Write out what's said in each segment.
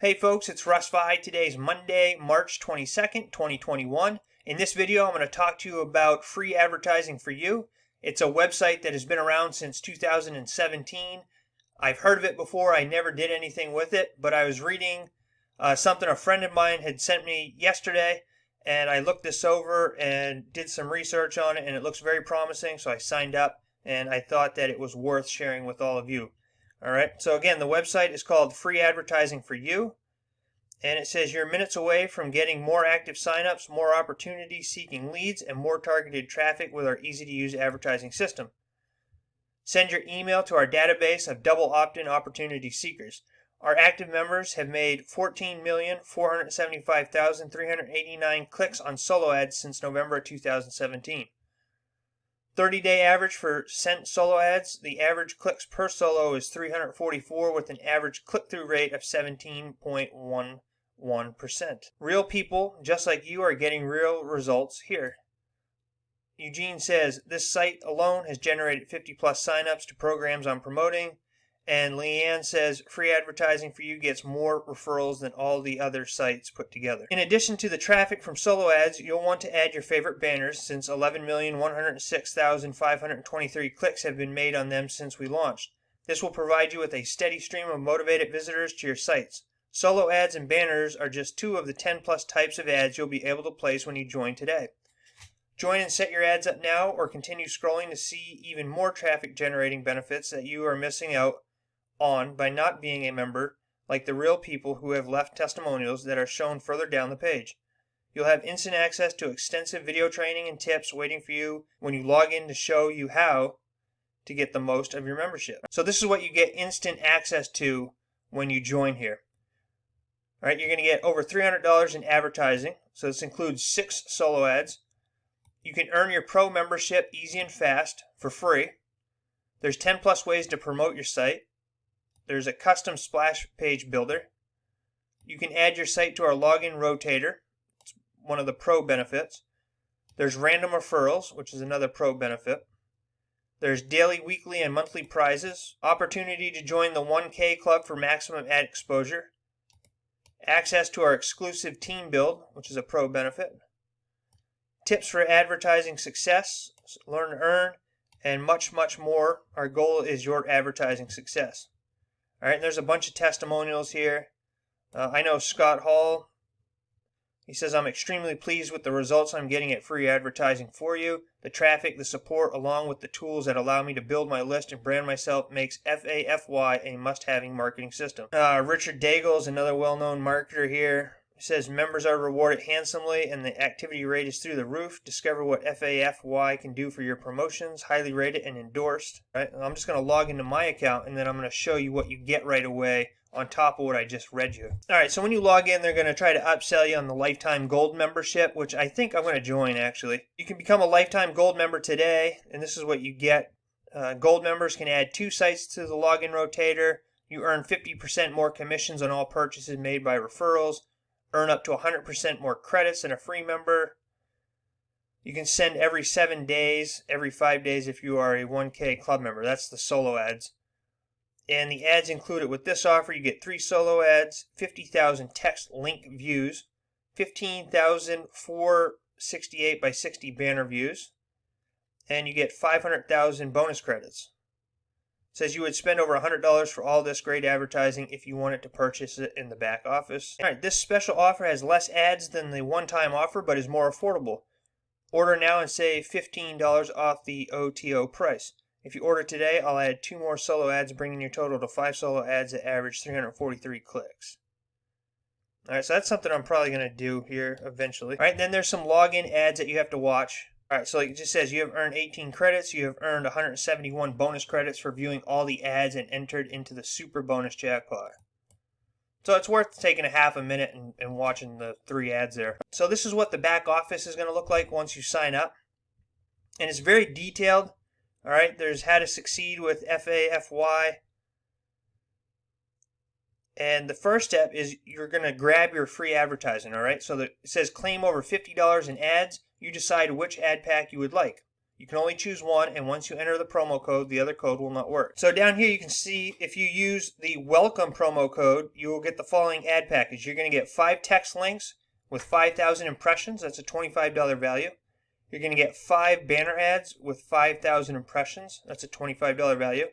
Hey folks, it's Russ. Today's Monday, March 22nd, 2021. In this video, I'm going to talk to you about free advertising for you. It's a website that has been around since 2017. I've heard of it before. I never did anything with it, but I was reading something a friend of mine had sent me yesterday, and I looked this over and did some research on it, and it looks very promising, so I signed up, and I thought that it was worth sharing with all of you. All right, so again, the website is called Free Advertising for You, and it says you're minutes away from getting more active signups, more opportunities seeking leads, and more targeted traffic with our easy-to-use advertising system. Send your email to our database of double opt-in opportunity seekers. Our active members have made 14,475,389 clicks on solo ads since November 2017. 30-day average for sent solo ads, the average clicks per solo is 344 with an average click-through rate of 17.11%. Real people, just like you, are getting real results here. Eugene says, this site alone has generated 50 plus signups to programs I'm promoting. And Leanne says, free advertising for you gets more referrals than all the other sites put together. In addition to the traffic from solo ads, you'll want to add your favorite banners since 11,106,523 clicks have been made on them since we launched. This will provide you with a steady stream of motivated visitors to your sites. Solo ads and banners are just two of the 10 plus types of ads you'll be able to place when you join today. Join and set your ads up now, or continue scrolling to see even more traffic generating benefits that you are missing out on by not being a member, like the real people who have left testimonials that are shown further down the page. You'll have instant access to extensive video training and tips waiting for you when you log in to show you how to get the most of your membership. So this is what you get instant access to when you join here. All right, you're going to get over $300 in advertising. So this includes 6 solo ads. You can earn your pro membership easy and fast for free. There's 10 plus ways to promote your site. There's a custom splash page builder. You can add your site to our login rotator. It's one of the pro benefits. There's random referrals, which is another pro benefit. There's daily, weekly, and monthly prizes. Opportunity to join the 1K club for maximum ad exposure. Access to our exclusive team build, which is a pro benefit. Tips for advertising success, learn to earn, and much, much more. Our goal is your advertising success. All right, and there's a bunch of testimonials here. I know Scott Hall. He says, I'm extremely pleased with the results I'm getting at free advertising for you. The traffic, the support, along with the tools that allow me to build my list and brand myself makes FAFY a must-having marketing system. Richard Daigle is another well-known marketer here. He says, members are rewarded handsomely and the activity rate is through the roof. Discover what FAFY can do for your promotions. Highly rated and endorsed. All right, I'm just going to log into my account and then I'm going to show you what you get right away on top of what I just read you. All right, so when you log in, they're going to try to upsell you on the lifetime gold membership, which I think I'm going to join actually. You can become a lifetime gold member today, and this is what you get. Gold members can add 2 sites to the login rotator. You earn 50% more commissions on all purchases made by referrals. Earn up to 100% more credits than a free member. You can send every 7 days, every 5 days if you are a 1K club member. That's the solo ads. And the ads included with this offer, you get 3 solo ads, 50,000 text link views, 15,000 468 by 60 banner views, and you get 500,000 bonus credits. It says you would spend over $100 for all this great advertising if you wanted to purchase it in the back office. All right, this special offer has less ads than the one-time offer, but is more affordable. Order now and save $15 off the OTO price. If you order today, I'll add 2 more solo ads, bringing your total to 5 solo ads that average 343 clicks. All right, so that's something I'm probably going to do here eventually. All right, then there's some login ads that you have to watch. All right, so like it just says you have earned 18 credits. You have earned 171 bonus credits for viewing all the ads and entered into the super bonus jackpot. So it's worth taking a half a minute and watching the 3 ads there. So this is what the back office is going to look like once you sign up. And it's very detailed. All right, there's how to succeed with FAFY. And the first step is you're going to grab your free advertising, all right? So it says claim over $50 in ads. You decide which ad pack you would like. You can only choose one, and once you enter the promo code, the other code will not work. So down here you can see if you use the welcome promo code, you will get the following ad package. You're going to get 5 text links with 5,000 impressions. That's a $25 value. You're going to get 5 banner ads with 5,000 impressions. That's a $25 value.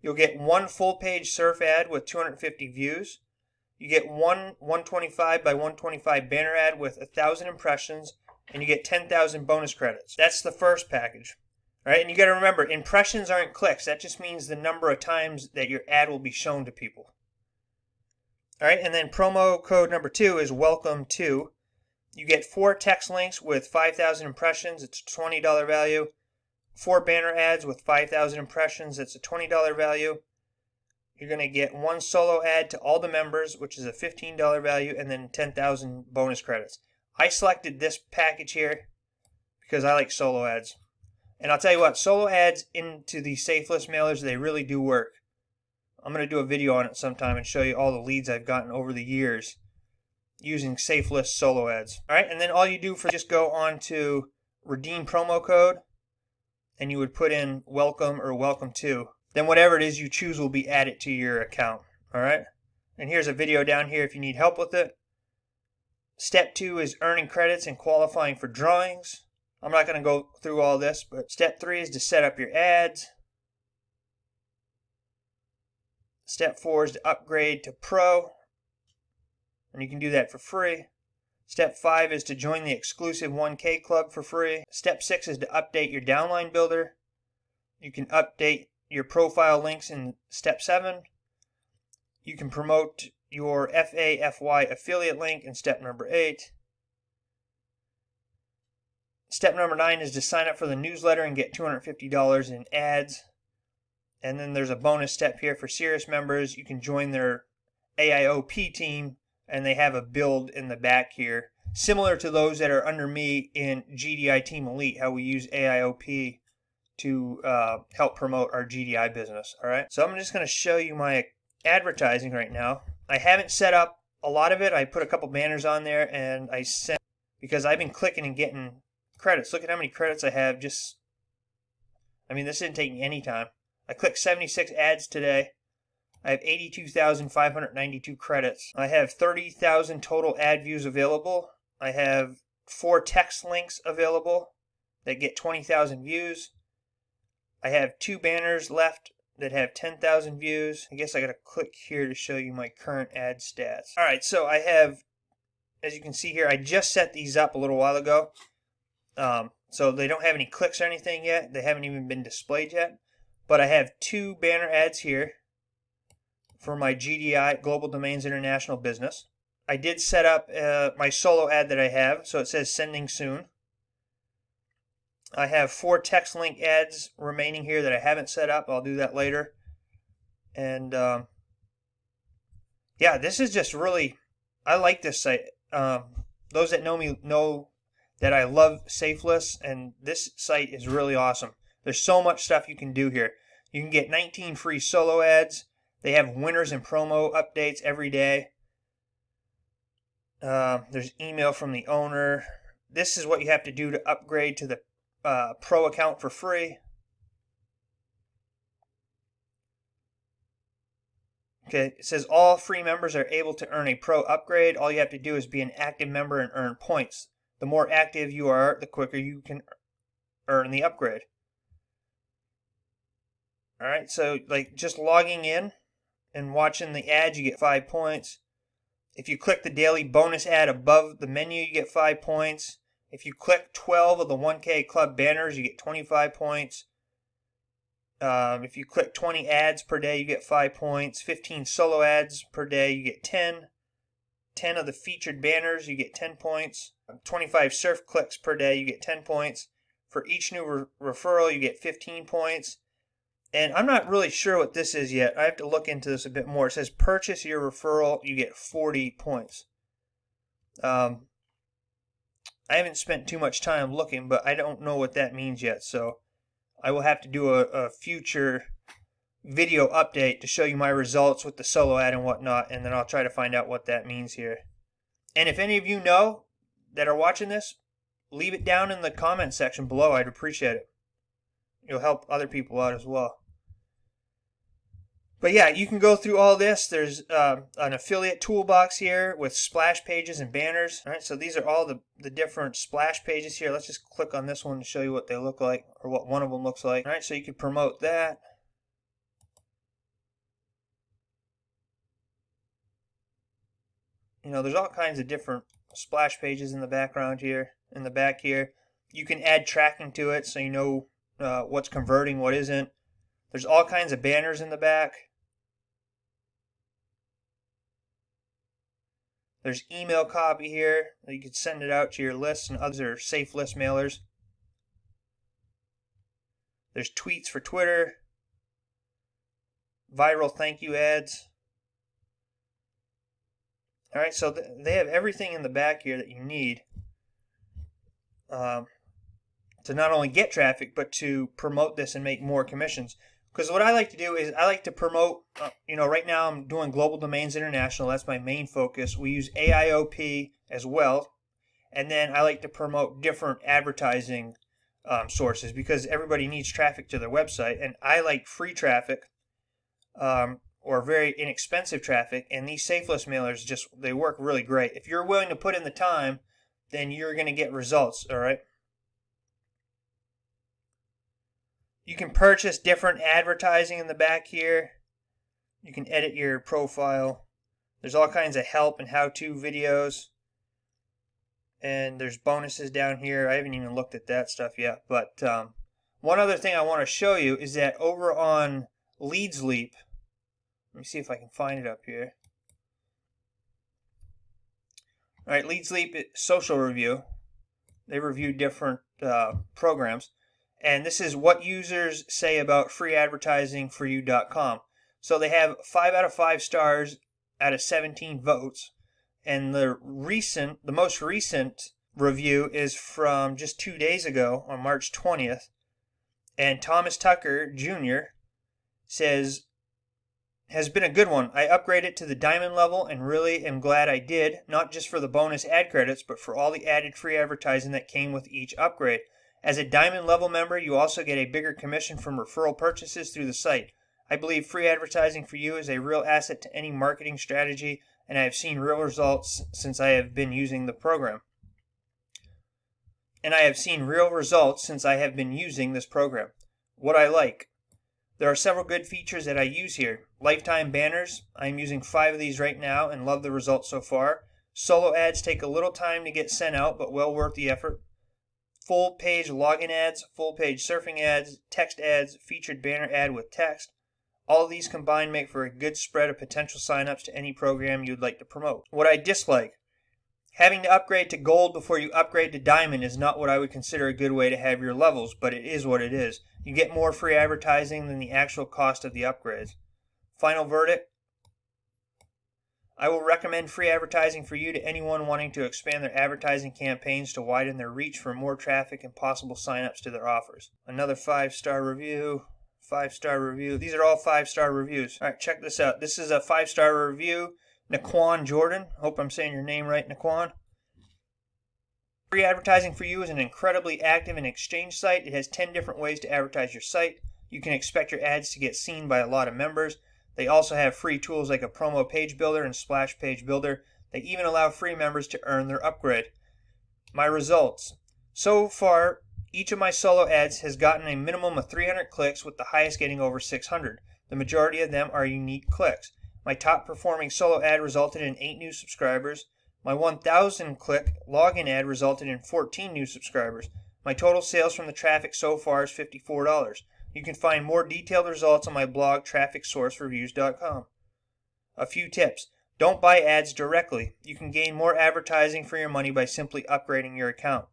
You'll get 1 full page surf ad with 250 views. You get 1 125 by 125 banner ad with 1,000 impressions, and you get 10,000 bonus credits. That's the first package. All right, and you got to remember, impressions aren't clicks. That just means the number of times that your ad will be shown to people. All right, and then promo code number 2 is welcome to. You get 4 text links with 5,000 impressions. It's a $20 value. 4 banner ads with 5,000 impressions. It's a $20 value. You're going to get 1 solo ad to all the members, which is a $15 value, and then 10,000 bonus credits. I selected this package here because I like solo ads. And I'll tell you what, solo ads into the safe list mailers, they really do work. I'm going to do a video on it sometime and show you all the leads I've gotten over the years using safe list solo ads. All right, and then all you do for just go on to redeem promo code, and you would put in welcome or welcome to. Then whatever it is you choose will be added to your account. All right, and here's a video down here if you need help with it. Step 2 is earning credits and qualifying for drawings. I'm not going to go through all this, but step 3 is to set up your ads. Step 4 is to upgrade to Pro, and you can do that for free. Step 5 is to join the exclusive 1K club for free. Step 6 is to update your downline builder. You can update your profile links in step 7. You can promote your FAFY affiliate link in step number 8. Step number 9 is to sign up for the newsletter and get $250 in ads. And then there's a bonus step here for serious members. You can join their AIOP team, and they have a build in the back here, similar to those that are under me in GDI Team Elite, how we use AIOP to help promote our GDI business. All right, so I'm just going to show you my advertising right now. I haven't set up a lot of it. I put a couple banners on there, and I sent, because I've been clicking and getting credits. Look at how many credits I have. This didn't take me any time. I clicked 76 ads today. I have 82,592 credits. I have 30,000 total ad views available. I have 4 text links available that get 20,000 views. I have 2 banners left that have 10,000 views. I guess I gotta click here to show you my current ad stats. All right, so I have, as you can see here, I just set these up a little while ago. So they don't have any clicks or anything yet. They haven't even been displayed yet. But I have 2 banner ads here for my GDI, Global Domains International business. I did set up my solo ad that I have, so it says sending soon. I have 4 text link ads remaining here that I haven't set up. I'll do that later. And yeah, this is just really, I like this site. Those that know me know that I love safe lists, and this site is really awesome. There's so much stuff you can do here. You can get 19 free solo ads. They have winners and promo updates every day. There's email from the owner. This is what you have to do to upgrade to the Pro account for free. Okay, it says all free members are able to earn a Pro upgrade. All you have to do is be an active member and earn points. The more active you are, the quicker you can earn the upgrade. All right, so like just logging in and watching the ads, you get 5 points. If you click the daily bonus ad above the menu, you get 5 points. If you click 12 of the 1K club banners, you get 25 points. If you click 20 ads per day, you get 5 points. 15 solo ads per day, you get 10. 10 of the featured banners, you get 10 points. 25 surf clicks per day, you get 10 points. For each new referral, you get 15 points. And I'm not really sure what this is yet. I have to look into this a bit more. It says purchase your referral, you get 40 points. I haven't spent too much time looking, but I don't know what that means yet. So I will have to do a future video update to show you my results with the solo ad and whatnot, and then I'll try to find out what that means here. And if any of you know that are watching this, leave it down in the comment section below. I'd appreciate it. you'll help other people out as well. But yeah, you can go through all this. There's an affiliate toolbox here with splash pages and banners. All right, so these are all the different splash pages here. Let's just click on this one to show you what they look like, or what one of them looks like. All right, so you can promote that. You know, there's all kinds of different splash pages in the background here, in the back here. You can add tracking to it so you know what's converting, what isn't. There's all kinds of banners in the back. There's email copy here. You can send it out to your lists and other safe list mailers. There's tweets for Twitter. Viral thank you ads. All right, so they have everything in the back here that you need to not only get traffic, but to promote this and make more commissions. Because what I like to do is I like to promote, you know, right now I'm doing Global Domains International. That's my main focus. We use AIOP as well. And then I like to promote different advertising sources because everybody needs traffic to their website. And I like free traffic or very inexpensive traffic. And these safe list mailers, they work really great. If you're willing to put in the time, then you're going to get results, all right? You can purchase different advertising in the back here. You can edit your profile. There's all kinds of help and how-to videos. And there's bonuses down here. I haven't even looked at that stuff yet. But one other thing I want to show you is that over on Leads Leap, let me see if I can find it up here. All right, Leads Leap social review. They review different programs. And this is what users say about freeadvertisingforyou.com. So they have 5 out of 5 stars out of 17 votes. And the most recent review is from just 2 days ago on March 20th. And Thomas Tucker Jr. says, has been a good one. I upgraded to the diamond level and really am glad I did, not just for the bonus ad credits, but for all the added free advertising that came with each upgrade. As a diamond level member, you also get a bigger commission from referral purchases through the site. I believe free advertising for you is a real asset to any marketing strategy, and I have seen real results since I have been using the program. What I like. There are several good features that I use here. Lifetime banners. I'm using 5 of these right now and love the results so far. Solo ads take a little time to get sent out, but well worth the effort. Full page login ads, full page surfing ads, text ads, featured banner ad with text. All of these combined make for a good spread of potential signups to any program you'd like to promote. What I dislike. Having to upgrade to gold before you upgrade to diamond is not what I would consider a good way to have your levels, but it is what it is. You get more free advertising than the actual cost of the upgrades. Final verdict. I will recommend free advertising for you to anyone wanting to expand their advertising campaigns to widen their reach for more traffic and possible signups to their offers. Another 5-star review. 5-star review. These are all 5-star reviews. All right, check this out. This is a 5-star review. Naquan Jordan. Hope I'm saying your name right, Naquan. Free advertising for you is an incredibly active and exchange site. It has 10 different ways to advertise your site. You can expect your ads to get seen by a lot of members. They also have free tools like a promo page builder and splash page builder. They even allow free members to earn their upgrade. My results. So far, each of my solo ads has gotten a minimum of 300 clicks, with the highest getting over 600. The majority of them are unique clicks. My top performing solo ad resulted in 8 new subscribers. My 1,000 click login ad resulted in 14 new subscribers. My total sales from the traffic so far is $54. You can find more detailed results on my blog, trafficsourcereviews.com. A few tips. Don't buy ads directly. You can gain more advertising for your money by simply upgrading your account.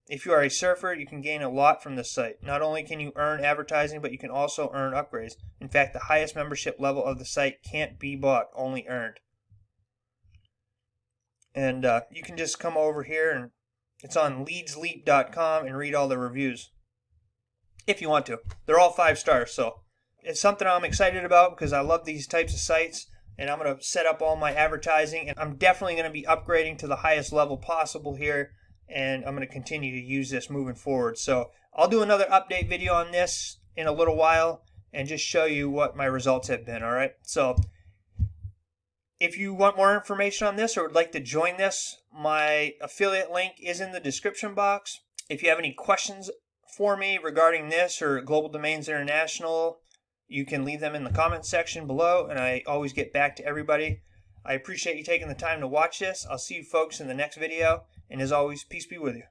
If you are a surfer, you can gain a lot from this site. Not only can you earn advertising, but you can also earn upgrades. In fact, the highest membership level of the site can't be bought, only earned. And you can just come over here, and it's on leadsleap.com, and read all the reviews. If you want to. They're all 5 stars, so it's something I'm excited about because I love these types of sites, and I'm going to set up all my advertising, and I'm definitely going to be upgrading to the highest level possible here, and I'm going to continue to use this moving forward. So I'll do another update video on this in a little while and just show you what my results have been. All right. So if you want more information on this or would like to join this, my affiliate link is in the description box. If you have any questions for me regarding this or Global Domains International, you can leave them in the comment section below, and I always get back to everybody. I appreciate you taking the time to watch this. I'll see you folks in the next video, and as always, peace be with you.